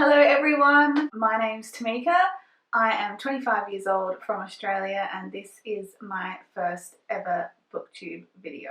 Hello everyone, my name's Tamika. I am 25 years old from Australia and this is my first ever Booktube video.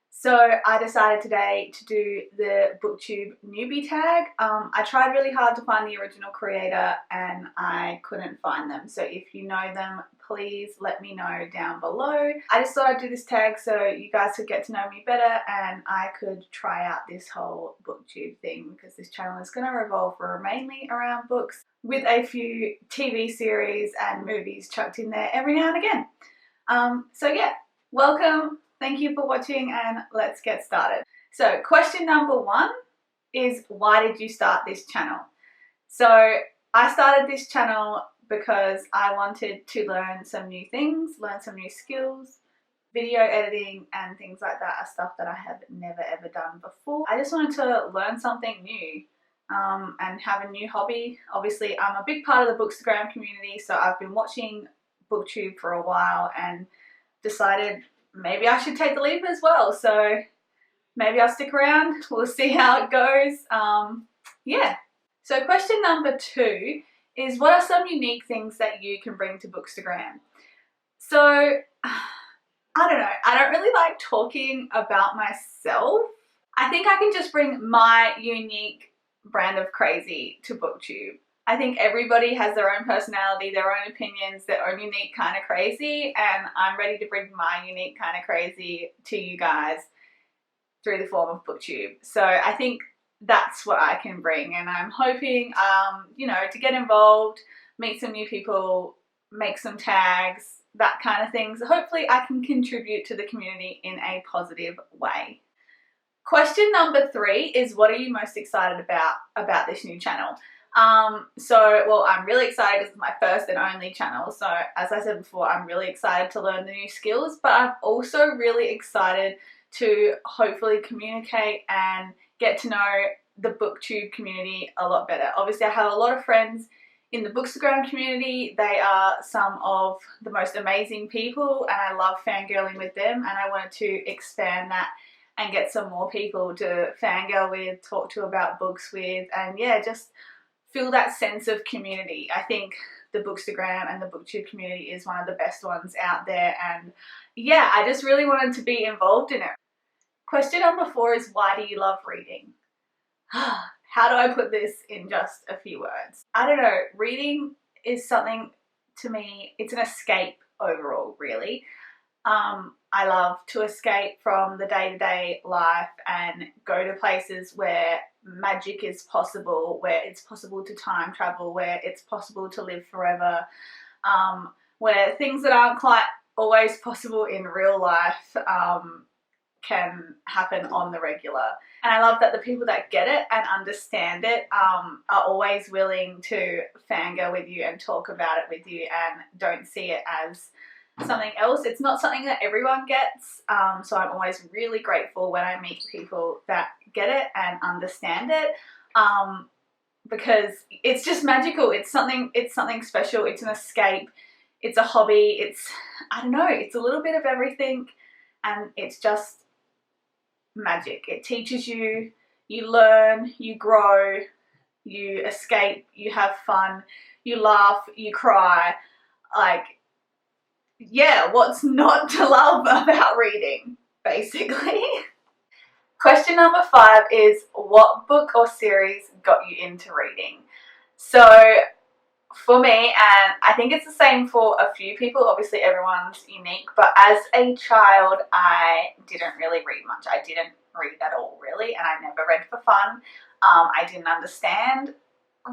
So I decided today to do the Booktube newbie tag. I tried really hard to find the original creator and I couldn't find them. So if you know them, please let me know down below. I just thought I'd do this tag so you guys could get to know me better and I could try out this whole Booktube thing because this channel is going to revolve mainly around books with a few TV series and movies chucked in there every now and again. So yeah, welcome. Thank you for watching and let's get started. So question number one is, why did you start this channel? So I started this channel because I wanted to learn some new things, learn some new skills. Video editing and things like that are stuff that I have never ever done before. I just wanted to learn something new and have a new hobby. Obviously I'm a big part of the Bookstagram community, so I've been watching Booktube for a while and decided maybe I should take the leap as well. So maybe I'll stick around. We'll see how it goes. Yeah. So question number two is, what are some unique things that you can bring to Bookstagram? So I don't know. I don't really like talking about myself. I think I can just bring my unique brand of crazy to Booktube. I think everybody has their own personality, their own opinions, their own unique kind of crazy, and I'm ready to bring my unique kind of crazy to you guys through the form of Booktube. So I think that's what I can bring, and I'm hoping, you know, to get involved, meet some new people, make some tags, that kind of thing. So hopefully I can contribute to the community in a positive way. Question number three is, what are you most excited about this new channel? Well, I'm really excited because it's my first and only channel. So as I said before, I'm really excited to learn the new skills, but I'm also really excited to hopefully communicate and get to know the Booktube community a lot better. Obviously I have a lot of friends in the Bookstagram community. They are some of the most amazing people and I love fangirling with them, and I wanted to expand that and get some more people to fangirl with, talk to about books with, and yeah, just feel that sense of community. I think the Bookstagram and the Booktube community is one of the best ones out there, and yeah, I just really wanted to be involved in it. Question number four is, why do you love reading? How do I put this in just a few words? I don't know, reading is something, to me, it's an escape overall, really. I love to escape from the day-to-day life and go to places where magic is possible, where it's possible to time travel, where it's possible to live forever, where things that aren't quite always possible in real life can happen on the regular. And I love that the people that get it and understand it are always willing to fangirl with you and talk about it with you and don't see it as something else. It's not something that everyone gets, so I'm always really grateful when I meet people that get it and understand it, because it's just magical. It's something special. It's an escape. It's a hobby. It's, I don't know, it's a little bit of everything, and it's just magic. It teaches you, you learn, you grow, you escape, you have fun, you laugh, you cry. Like, yeah, what's not to love about reading, basically? Question number five is, what book or series got you into reading? So for me, and I think it's the same for a few people, obviously everyone's unique, but as a child I didn't really read much. I didn't read at all, really, and I never read for fun. I didn't understand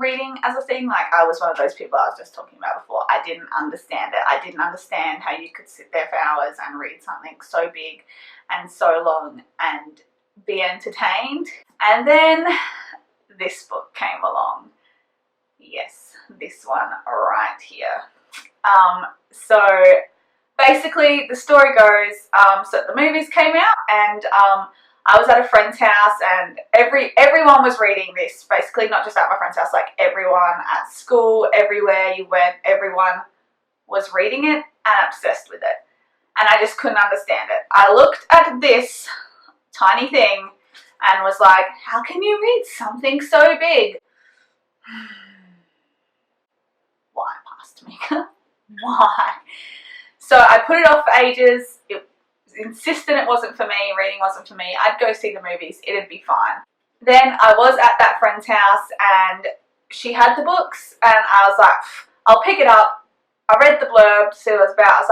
reading as a thing. Like, I was one of those people I was just talking about before. I didn't understand it. I didn't understand how you could sit there for hours and read something so big and so long and be entertained. And then this book came along. Yes, this one right here. So basically the story goes, so the movies came out and I was at a friend's house and everyone was reading this, basically, not just at my friend's house, like everyone at school, everywhere you went, everyone was reading it and obsessed with it. And I just couldn't understand it. I looked at this tiny thing and was like, how can you read something so big? Why, Pastor Tamika? Why? So I put it off for ages. It was insistent it wasn't for me. Reading wasn't for me. I'd go see the movies. It'd be fine. Then I was at that friend's house and she had the books and I was like, I'll pick it up. I read the blurb, see what it was about. I was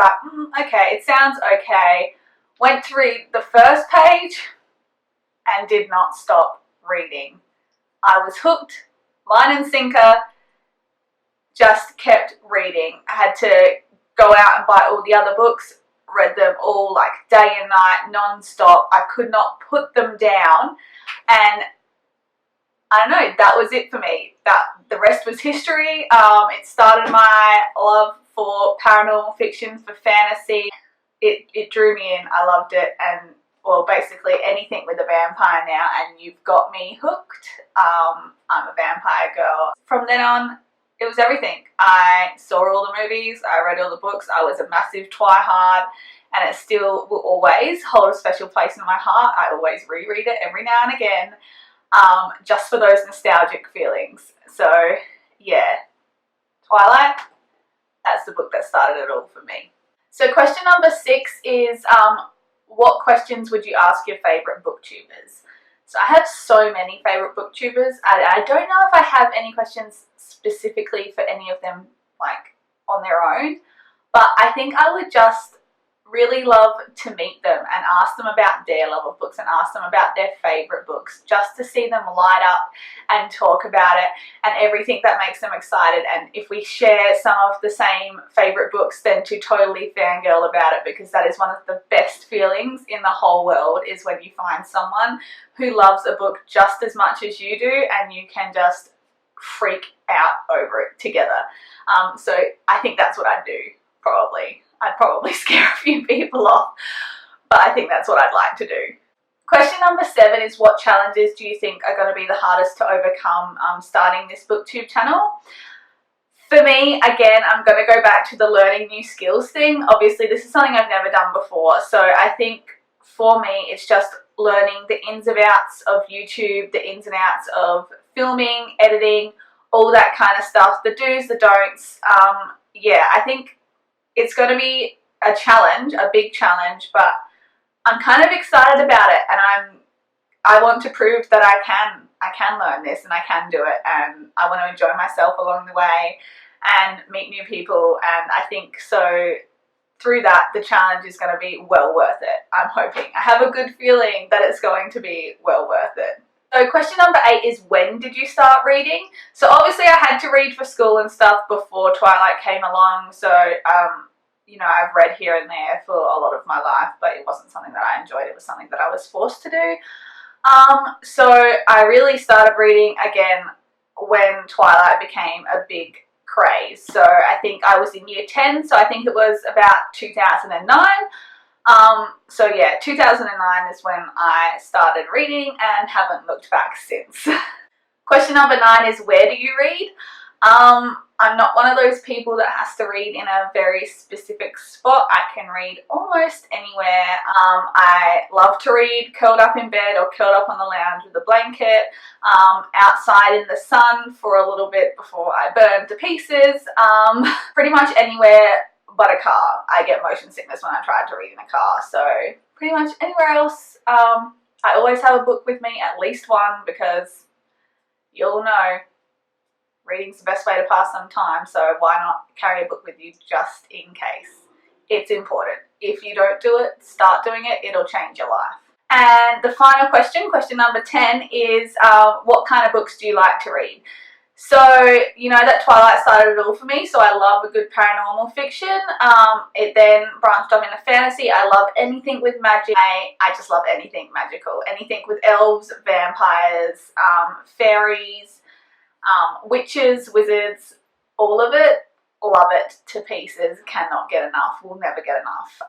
like, okay, it sounds okay. Went to read the first page and did not stop reading. I was hooked, line and sinker, just kept reading. I had to go out and buy all the other books, read them all like day and night, non-stop. I could not put them down, and I don't know, that was it for me. The rest was history. It started my love for paranormal fiction, for fantasy. It drew me in. I loved it, and well, basically anything with a vampire now, and you've got me hooked. I'm a vampire girl. From then on, it was everything. I saw all the movies, I read all the books, I was a massive twihard, and it still will always hold a special place in my heart. I always reread it every now and again, just for those nostalgic feelings. So yeah, Twilight, that's the book that started it all for me. So question number 6 is, what questions would you ask your favourite booktubers? So I have so many favourite booktubers. I don't know if I have any questions specifically for any of them like on their own, but I think I would just really love to meet them and ask them about their love of books and ask them about their favourite books, just to see them light up and talk about it and everything that makes them excited. And if we share some of the same favourite books, then to totally fangirl about it, because that is one of the best feelings in the whole world, is when you find someone who loves a book just as much as you do and you can just freak out over it together. So I think that's what I'd do, probably. I'd probably scare a few people off, but I think that's what I'd like to do. Question number 7 is, what challenges do you think are going to be the hardest to overcome starting this booktube channel? For me, again, I'm going to go back to the learning new skills thing. Obviously, this is something I've never done before, so I think for me it's just learning the ins and outs of YouTube, the ins and outs of filming, editing, all that kind of stuff, the do's, the don'ts. Yeah, I think it's going to be a challenge, a big challenge, but I'm kind of excited about it, and I want to prove that I can learn this and I can do it, and I want to enjoy myself along the way and meet new people. And I think so through that, the challenge is going to be well worth it. I'm hoping. I have a good feeling that it's going to be well worth it. So question number 8 is, when did you start reading? So obviously I had to read for school and stuff before Twilight came along, so you know, I've read here and there for a lot of my life, but it wasn't something that I enjoyed. It was something that I was forced to do. So I really started reading again when Twilight became a big craze. So I think I was in year 10, so I think it was about 2009. So yeah, 2009 is when I started reading and haven't looked back since. Question number 9 is, where do you read? I'm not one of those people that has to read in a very specific spot. I can read almost anywhere. I love to read curled up in bed or curled up on the lounge with a blanket, outside in the sun for a little bit before I burn to pieces. Pretty much anywhere but a car. I get motion sickness when I try to read in a car, so pretty much anywhere else. I always have a book with me, at least one, because you'll know reading's the best way to pass some time, so why not carry a book with you just in case? It's important. If you don't do it, start doing it. It'll change your life. And the final question, question number 10, is what kind of books do you like to read? So, you know that Twilight started it all for me, so I love a good paranormal fiction. It then branched off into fantasy. I love anything with magic. I just love anything magical. Anything with elves, vampires, fairies, witches, wizards, all of it. Love it to pieces. Cannot get enough. Will never get enough.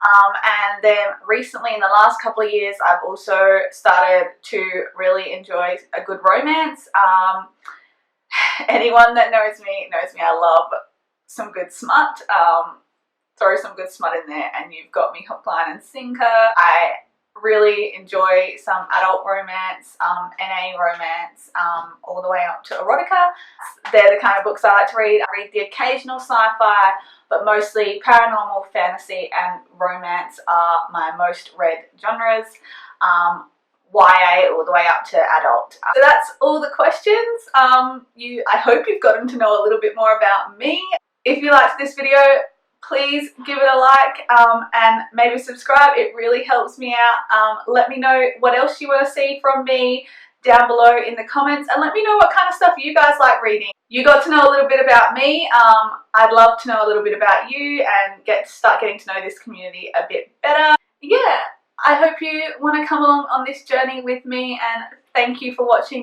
And then recently, in the last couple of years, I've also started to really enjoy a good romance. Anyone that knows me I love some good smut. Throw some good smut in there and you've got me hook, line and sinker. I really enjoy some adult romance, NA romance, all the way up to erotica. They're the kind of books I like to read. I read the occasional sci-fi, but mostly paranormal, fantasy and romance are my most read genres. YA all the way up to adult. So that's all the questions. I hope you've gotten to know a little bit more about me. If you liked this video, please give it a like and maybe subscribe. It really helps me out. Let me know what else you want to see from me down below in the comments, and let me know what kind of stuff you guys like reading. You got to know a little bit about me. I'd love to know a little bit about you and start getting to know this community a bit better. Yeah, I hope you want to come along on this journey with me, and thank you for watching.